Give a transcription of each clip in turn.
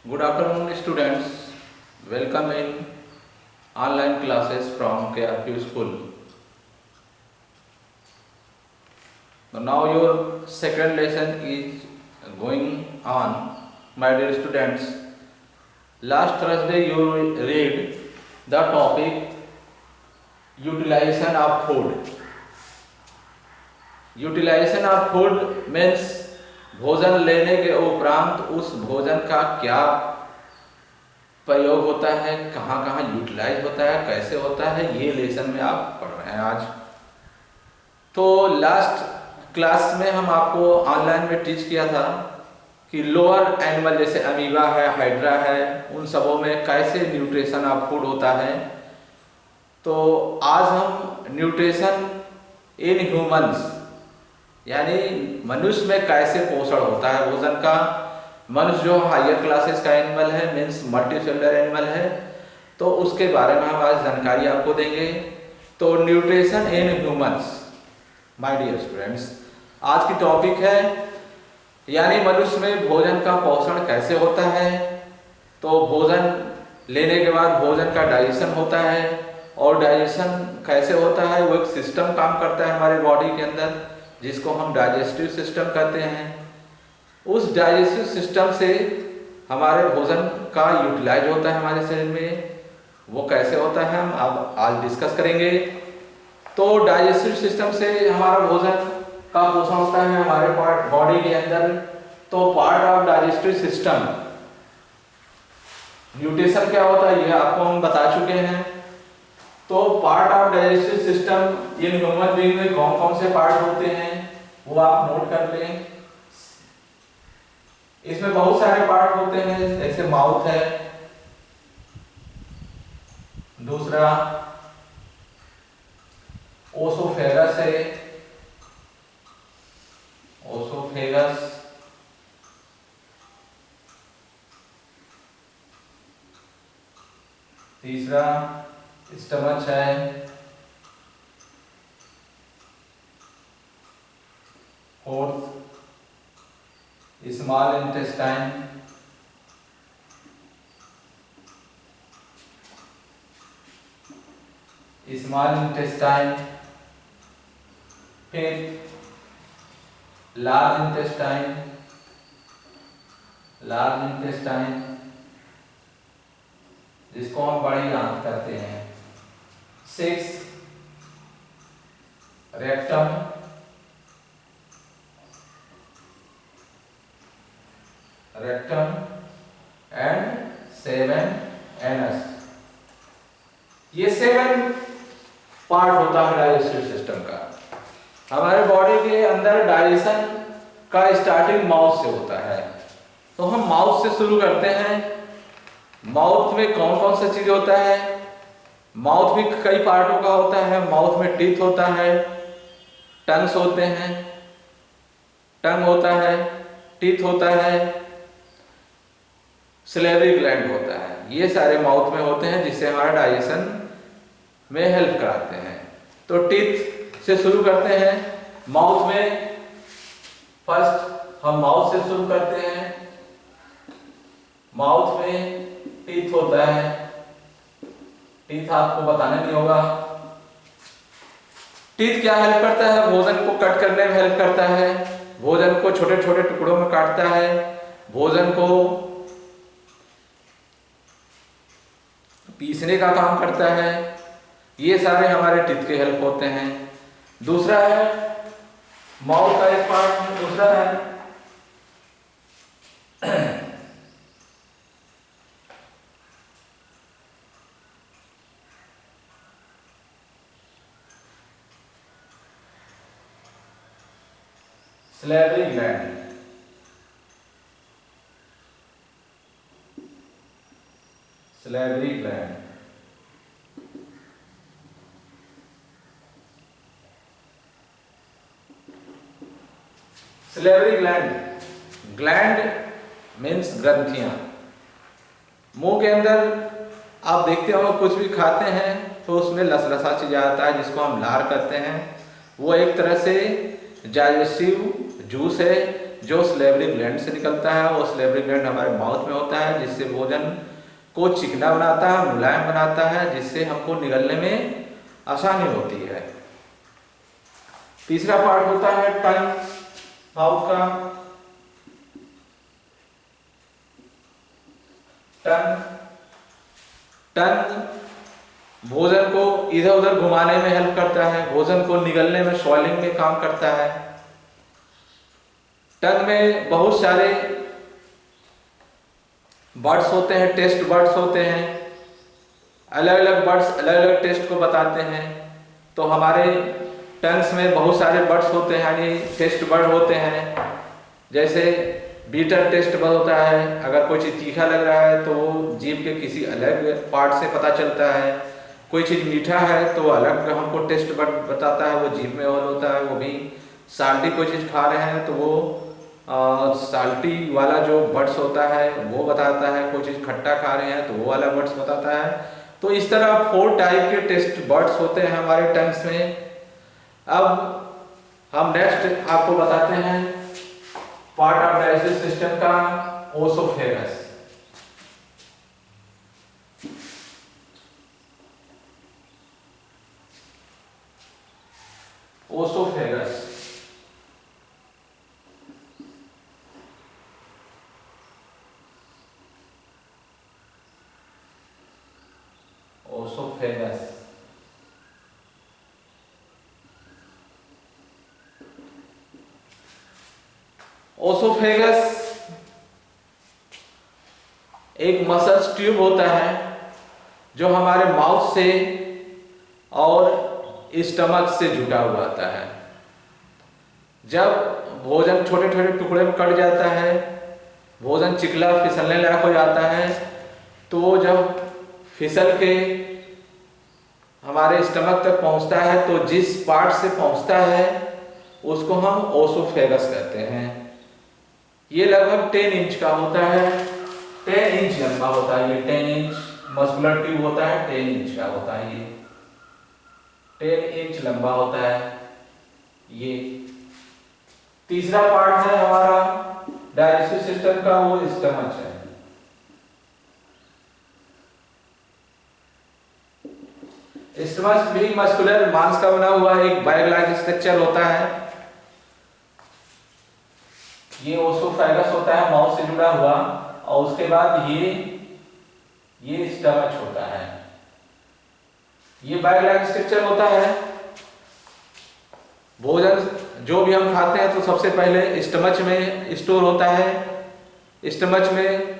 Good afternoon, students. Welcome in online classes from KRP School. Now your second lesson is going on, my dear students. Last Thursday you read the topic utilization of food. Utilization of food means भोजन लेने के उपरांत उस भोजन का क्या प्रयोग होता है, कहाँ कहाँ यूटिलाइज होता है, कैसे होता है, ये लेसन में आप पढ़ रहे हैं आज। तो लास्ट क्लास में हम आपको ऑनलाइन में टीच किया था कि लोअर एनिमल जैसे अमीबा है, हाइड्रा है, उन सबों में कैसे न्यूट्रिशन ऑफ फूड होता है। तो आज हम न्यूट्रिशन इन ह्यूमंस यानी मनुष्य में कैसे पोषण होता है भोजन का। मनुष्य जो हायर क्लासेस का एनिमल है, मीन्स मल्टी सेलुलर एनिमल है, तो उसके बारे में हम आज जानकारी आपको देंगे। तो nutrition in humans, my dear students, आज की टॉपिक है यानी मनुष्य में भोजन का पोषण कैसे होता है। तो भोजन लेने के बाद भोजन का डाइजेशन होता है, और डाइजेशन कैसे होता है, वो एक सिस्टम काम करता है हमारे बॉडी के अंदर जिसको हम डाइजेस्टिव सिस्टम कहते हैं। उस डाइजेस्टिव सिस्टम से हमारे भोजन का यूटिलाइज होता है हमारे शरीर में, वो कैसे होता है हम अब आज डिस्कस करेंगे। तो डाइजेस्टिव सिस्टम से हमारा भोजन का पोषण होता है हमारे बॉडी के अंदर। तो part of digestive system nutrition क्या होता है ये आपको हम बता चुके हैं। तो part of digestive system in human being में कौन कौन से पार्ट होते हैं वो आप नोट कर लें। इसमें बहुत सारे पार्ट होते हैं, जैसे माउथ है, दूसरा ओसोफेगस है, ओसोफेगस, तीसरा स्टमच है, fourth small intestine, small intestine, fifth large intestine, large intestine जिसको हम बड़ी आंत कहते हैं, six rectum, rectum and seven anus. ये सेवन पार्ट होता है डाइजेस्टिव सिस्टम का। हमारे बॉडी के अंदर डाइजेशन का स्टार्टिंग माउथ से होता है। तो हम माउथ से शुरू करते हैं। माउथ में कौन कौन सा चीज होता है, माउथ भी कई पार्टों का होता है। माउथ में टीथ होता है, टंग्स होते हैं, टंग होता है, टीथ होता है, सलेवरी ग्लैंड होता है। ये सारे माउथ में होते हैं जिससे हमारा डाइजेशन में हेल्प कराते हैं। तो टीथ से शुरू करते हैं। माउथ में फर्स्ट हम माउथ से शुरू करते हैं। माउथ में टीथ होता है, टीथ आपको बताना नहीं होगा। टीथ क्या हेल्प करता है, भोजन को कट करने में हेल्प करता है, भोजन को छोटे छोटे टुकड़ों में काटता है, भोजन को पीसने का काम करता है। ये सारे हमारे टीथ के हेल्प होते हैं। दूसरा है माउथ का एक पार्ट, दूसरा है salivary gland. Salivary gland salivary gland, gland means ग्रंथियां। मुंह के अंदर आप देखते हो कुछ भी खाते हैं तो उसमें लसलसा चीज आता है जिसको हम लार कहते हैं। वो एक तरह से डाइजेस्टिव जूस है जो सलेवरी ग्लैंड से निकलता है, वो सलेवरी ग्लैंड हमारे माउथ में होता है, जिससे भोजन को चिकना बनाता है, मुलायम बनाता है, जिससे हमको निगलने में आसानी होती है। तीसरा पार्ट होता है टंग, माउथ का। टंग भोजन को इधर उधर घुमाने में हेल्प करता है, भोजन को निगलने में, स्वॉलिंग में काम करता है। टंग में बहुत सारे बर्ड्स होते हैं, टेस्ट बर्ड्स होते हैं। अलग अलग बर्ड्स अलग अलग टेस्ट को बताते हैं। तो हमारे टंग्स में बहुत सारे बर्ड्स होते हैं, यानी टेस्ट बर्ड होते हैं। जैसे बीटर टेस्ट बर्ड होता है, अगर कोई चीज़ तीखा लग रहा है तो वो जीभ के किसी अलग पार्ट से पता चलता है। कोई चीज़ मीठा है तो अलग हमको टेस्ट बर्ड बताता है, वो जीभ में और होता है। वो भी साल्टी कोई चीज़ खा रहे हैं तो वो साल्टी वाला जो बर्ड्स होता है वो बताता है। कोई चीज़ खट्टा खा रहे हैं तो वो वाला बर्ड्स बताता है। तो इस तरह 4 टाइप के टेस्ट बर्ड्स होते हैं हमारे टंग्स में। अब हम नेक्स्ट आपको बताते हैं पार्ट ऑफ डाइजेस्टिव सिस्टम का, ओसोफेगस। ओसोफेगस ओसोफेगस ओसोफेगस एक मसल्स ट्यूब होता है जो हमारे माउथ से और स्टमक से जुड़ा हुआ आता है। जब भोजन छोटे छोटे टुकड़े में कट जाता है, भोजन चिकला फिसलने लायक हो जाता है, तो वो जब फिसल के हमारे स्टमक तक पहुंचता है तो जिस पार्ट से पहुंचता है उसको हम ओसोफेगस कहते हैं। ये लगभग 10 इंच का होता है, 10 इंच लंबा होता है। ये 10 इंच मस्कुलर ट्यूब होता है, 10 इंच का होता है। ये 10 इंच लंबा होता है। ये तीसरा पार्ट है हमारा डाइजेस्टिव सिस्टम का, वो स्टमक है। स्टमक भी मस्कुलर मांस का बना हुआ एक बैग लाइक स्ट्रक्चर होता है। ये ओसोफेगस होता है माउथ से जुड़ा हुआ, और उसके बाद ये स्टमच होता है। ये बैग लाइक स्ट्रक्चर होता है। भोजन जो भी हम खाते हैं तो सबसे पहले स्टमच में स्टोर होता है। स्टमच में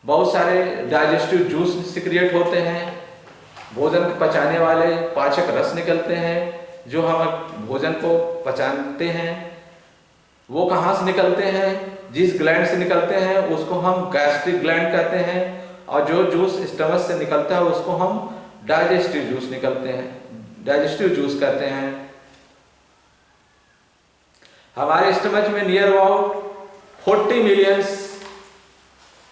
बहुत सारे डाइजेस्टिव जूस सिक्रिएट होते हैं, भोजन को पचाने वाले पाचक रस निकलते हैं जो हम भोजन को पचाते हैं। वो कहाँ से निकलते हैं? जिस ग्लैंड से निकलते हैं उसको हम गैस्ट्रिक ग्लैंड कहते हैं, और जो जूस स्टमक से निकलता है उसको हम डाइजेस्टिव जूस डाइजेस्टिव जूस कहते हैं। हमारे स्टमक में near about 40 million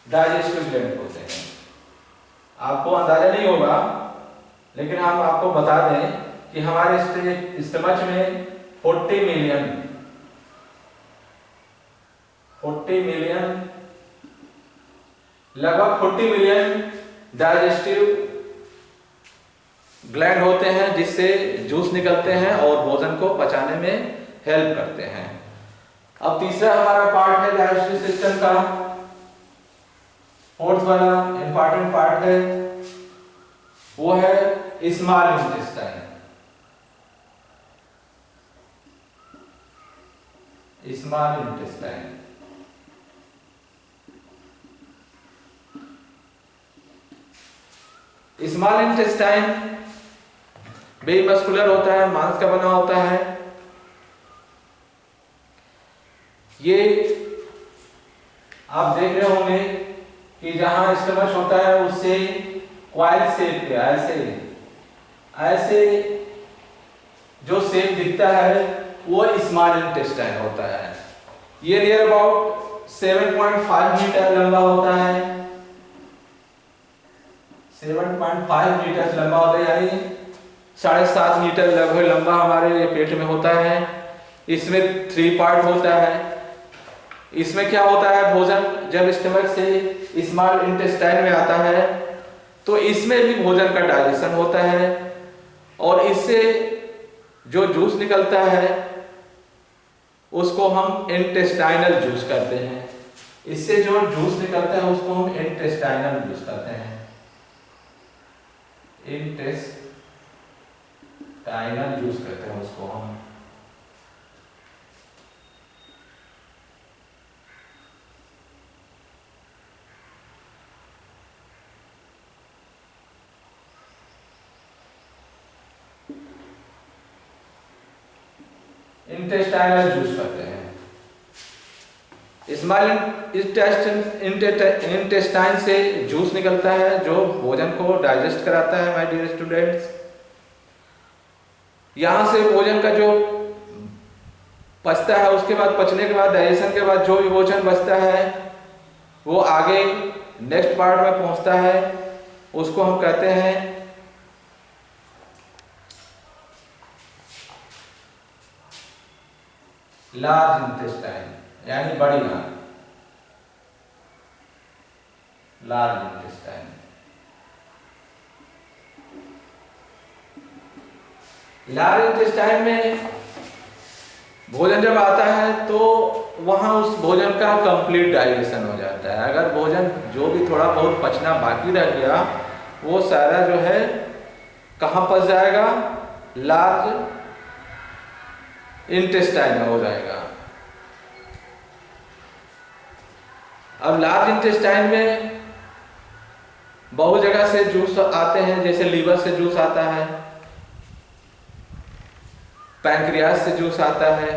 digestive gland होते हैं। आपको अंदाजा नहीं होगा, लेकिन हम आपको बता दें कि हमारे स्टमक में 40 मिलियन लगभग 40 मिलियन डाइजेस्टिव ग्लैंड होते हैं, जिससे जूस निकलते हैं और भोजन को पचाने में हेल्प करते हैं। अब तीसरा हमारा पार्ट है डाइजेस्टिव सिस्टम का, फोर्थ वाला इंपॉर्टेंट पार्ट है, वो है small intestine. Small intestine small intestine भी मस्कुलर होता है, मांस का बना होता है। ये आप देख रहे होंगे कि जहां स्टमक होता है उससे क्वाइल शेप के ऐसे जो शेप दिखता है वो स्मॉल इंटेस्टाइन होता है। ये नियर अबाउट 7.5 मीटर लंबा होता है। 7.5 मीटर लंबा होता है, यानी 7.5 मीटर लगभग लंबा हमारे पेट में होता है। इसमें 3 पार्ट होता है। इसमें क्या होता है, भोजन जब स्टमक से स्मॉल इंटेस्टाइन में आता है तो इसमें भी भोजन का डाइजेशन होता है और इससे जो जूस निकलता है उसको हम इंटेस्टाइनल जूस कहते हैं। इससे जो जूस निकलता है उसको हम इंटेस्टाइनल जूस कहते हैं, इंटेस्टाइनल जूस कहते हैं उसको हम। इंटेस्टाइनल जूस करते हैं। स्मॉल इंटेस्टाइन से जूस निकलता है जो भोजन को डाइजेस्ट कराता है माय डियर स्टूडेंट्स। यहां से भोजन का जो पचता है, उसके बाद पचने के बाद डाइजेशन के बाद जो भी भोजन बचता है वो आगे नेक्स्ट पार्ट में पहुंचता है, उसको हम कहते हैं लार्ज इंटेस्टाइन, यानी बड़ी नाल, लार्ज इंटेस्टाइन। लार्ज इंटेस्टाइन में भोजन जब आता है तो वहां उस भोजन का कंप्लीट डाइजेशन हो जाता है। अगर भोजन जो भी थोड़ा बहुत पचना बाकी रह गया वो सारा जो है कहाँ पच जाएगा, लार्ज इंटेस्टाइन में हो जाएगा। अब लार्ज इंटेस्टाइन में बहुत जगह से जूस आते हैं, जैसे लीवर से जूस आता है, पैंक्रियास से जूस आता है।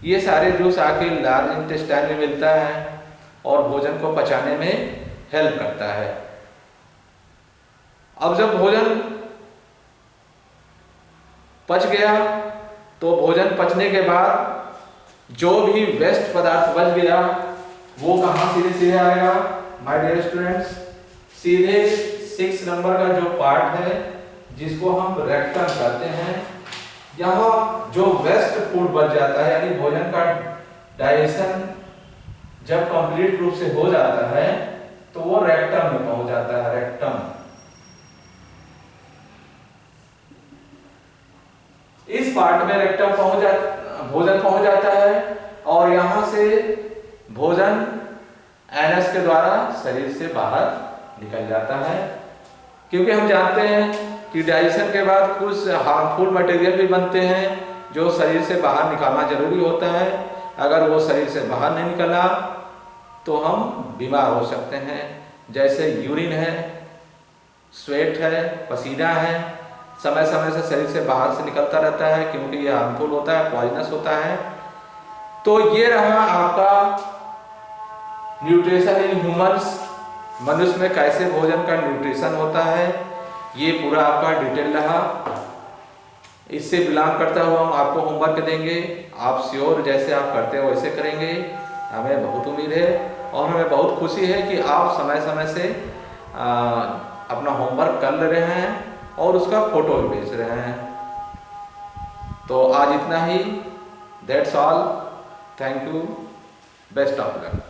ये सारे जूस आके लार्ज इंटेस्टाइन में मिलता है और भोजन को पचाने में हेल्प करता है। अब जब भोजन पच गया तो भोजन पचने के बाद जो भी वेस्ट पदार्थ बच गया वो कहाँ सीधे सीधे आएगा माय डियर स्टूडेंट्स, सीधे 6 नंबर का जो पार्ट है जिसको हम रेक्टम कहते हैं। यहाँ जो वेस्ट फूड बच जाता है, यानी भोजन का डाइजेशन जब कंप्लीट रूप से हो जाता है तो वो रेक्टम में पहुंच जाता है, रेक्टम। इस पार्ट में रेक्टम भोजन पहुंच जाता है और यहां से भोजन एनस के द्वारा शरीर से बाहर निकल जाता है। क्योंकि हम जानते हैं कि डाइजेशन के बाद कुछ हार्मफुल मटेरियल भी बनते हैं जो शरीर से बाहर निकालना जरूरी होता है। अगर वो शरीर से बाहर नहीं निकला तो हम बीमार हो सकते हैं, जैसे यूरिन है, स्वेट है, पसीना है, समय समय से शरीर से बाहर से निकलता रहता है क्योंकि ये हार्मफुल होता है, पॉइजनस होता है। तो ये रहा आपका न्यूट्रिशन इन ह्यूमंस, मनुष्य में कैसे भोजन का न्यूट्रिशन होता है, ये पूरा आपका डिटेल रहा। इससे बिलोंग करता हुआ हम आपको होमवर्क देंगे, आप श्योर जैसे आप करते हो वैसे करेंगे। हमें बहुत उम्मीद है और हमें बहुत खुशी है कि आप समय समय से अपना होमवर्क कर ले रहे हैं और उसका फोटो भी भेज रहे हैं। तो आज इतना ही, that's all, thank you, best of luck.